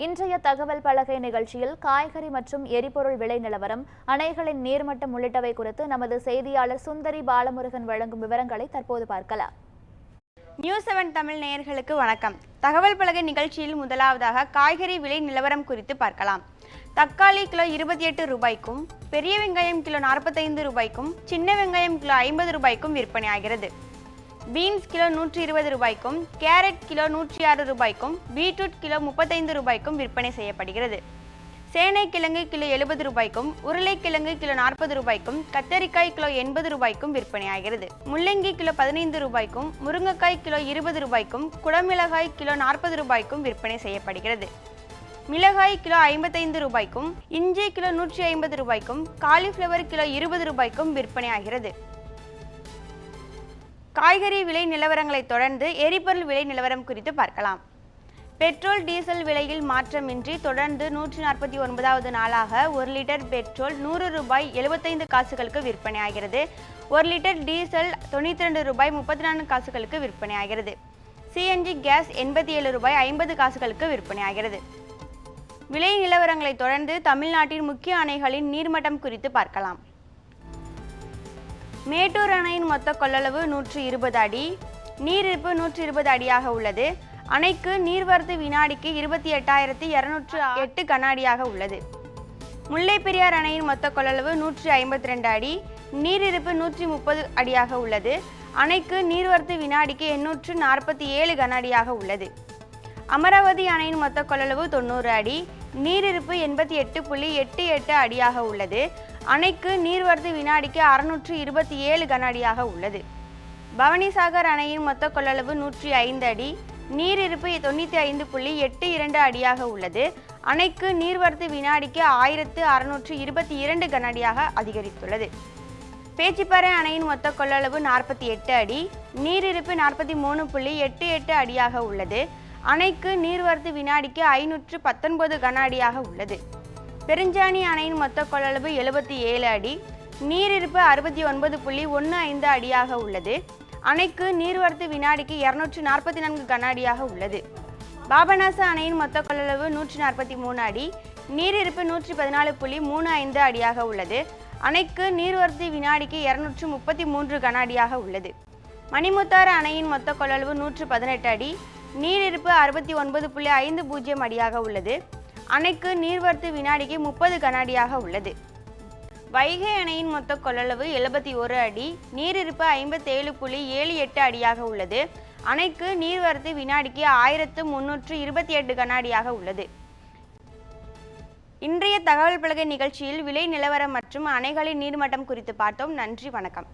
இன்றைய தகவல் பலகை நிகழ்ச்சியில் காய்கறி மற்றும் எரிபொருள் விலை நிலவரம், அணைகளின் நீர்மட்டம் உள்ளிட்டவை குறித்து நமது செய்தியாளர் சுந்தரி பாலமுருகன் வழங்கும் விவரங்களை தற்போது பார்க்கலாம். நியூஸ் 7 தமிழ் நேயர்களுக்கு வணக்கம். தகவல் பலகை நிகழ்ச்சியில் முதலாவதாக காய்கறி விலை நிலவரம் குறித்து பார்க்கலாம். தக்காளி கிலோ 28 ரூபாய்க்கும், பெரிய வெங்காயம் கிலோ 45 ரூபாய்க்கும், சின்ன வெங்காயம் கிலோ 50 ரூபாய்க்கும் விற்பனையாகிறது. பீன்ஸ் கிலோ 120 ரூபாய்க்கும், கேரட் கிலோ 106 ரூபாய்க்கும், பீட்ரூட் கிலோ 35 ரூபாய்க்கும் விற்பனை செய்யப்படுகிறது. சேனைக்கிழங்கு கிலோ 70 ரூபாய்க்கும், உருளைக்கிழங்கு கிலோ 40 ரூபாய்க்கும், கத்தரிக்காய் கிலோ 80 ரூபாய்க்கும் விற்பனையாகிறது. முள்ளங்கி கிலோ 15 ரூபாய்க்கும், முருங்கைக்காய் கிலோ 20 ரூபாய்க்கும், குடமிளகாய் கிலோ 40 ரூபாய்க்கும் விற்பனை செய்யப்படுகிறது. மிளகாய் கிலோ 55 ரூபாய்க்கும், இஞ்சி கிலோ 150 ரூபாய்க்கும், காலிஃப்ளவர் கிலோ 20 ரூபாய்க்கும் விற்பனையாகிறது. காய்கறி விலை நிலவரங்களை தொடர்ந்து எரிபொருள் விலை நிலவரம் குறித்து பார்க்கலாம். பெட்ரோல் டீசல் விலையில் மாற்றமின்றி தொடர்ந்து 149வது நாளாக 1 லிட்டர் பெட்ரோல் 100 ரூபாய் 75 காசுகளுக்கு விற்பனையாகிறது. 1 லிட்டர் டீசல் 92 ரூபாய் 34 காசுகளுக்கு விற்பனையாகிறது. சிஎன்ஜி கேஸ் 87 ரூபாய் 50 காசுகளுக்கு விற்பனையாகிறது. விலை நிலவரங்களை தொடர்ந்து தமிழ்நாட்டின் முக்கிய அணைகளின் நீர்மட்டம் குறித்து பார்க்கலாம். மேட்டூர் அணையின் மொத்த கொள்ளளவு 120 அடி, நீரிருப்பு 120 அடியாக உள்ளது. அணைக்கு நீர்வரத்து வினாடிக்கு 28,208 கன அடியாக உள்ளது. முல்லைப்பெரியார் அணையின் மொத்த கொள்ளளவு 152 அடி, நீரிருப்பு 130 அடியாக உள்ளது. அணைக்கு நீர்வரத்து வினாடிக்கு 847 கன அடியாக உள்ளது. அமராவதி அணையின் மொத்த கொள்ளளவு 90 அடி, நீரிருப்பு 88.88 அடியாக உள்ளது. அணைக்கு நீர்வரத்து வினாடிக்கு 627 கன அடியாக உள்ளது. பவானிசாகர் அணையின் மொத்த கொள்ளளவு 105 அடி, நீரிருப்பு 95.82 அடியாக உள்ளது. அணைக்கு நீர்வரத்து வினாடிக்கு 1622 கன அடியாக அதிகரித்துள்ளது. பேச்சிப்பாறை அணையின் மொத்த கொள்ளளவு 48 அடி, நீரிருப்பு 43.88 அடியாக உள்ளது. அணைக்கு நீர்வரத்து வினாடிக்கு 519 கன அடியாக உள்ளது. பெருஞ்சாணி அணையின் மொத்த கொள்ளளவு 77 அடி, நீரிருப்பு 69.15 அடியாக உள்ளது. அணைக்கு நீர்வரத்து வினாடிக்கு 244 கன அடியாக உள்ளது. பாபநாச அணையின் மொத்த கொள்ளளவு 143 அடி, நீரிருப்பு 114.35 அடியாக உள்ளது. அணைக்கு நீர்வரத்து வினாடிக்கு 233 கன அடியாக உள்ளது. மணிமுத்தாறு அணையின் மொத்த கொள்ளளவு 118 அடி, நீரிருப்பு 69.50 அடியாக உள்ளது. அணைக்கு நீர்வரத்து வினாடிக்கு 30 கன அடியாக உள்ளது. வைகை அணையின் மொத்த கொள்ளளவு 71 அடி, நீரிருப்பு 57.78 அடியாக உள்ளது. அணைக்கு நீர்வரத்து வினாடிக்கு 1328 கன அடியாக உள்ளது. இன்றைய தகவல் பலகை நிகழ்ச்சியில் விலை நிலவரம் மற்றும் அணைகளின் நீர்மட்டம் குறித்து பார்த்தோம். நன்றி, வணக்கம்.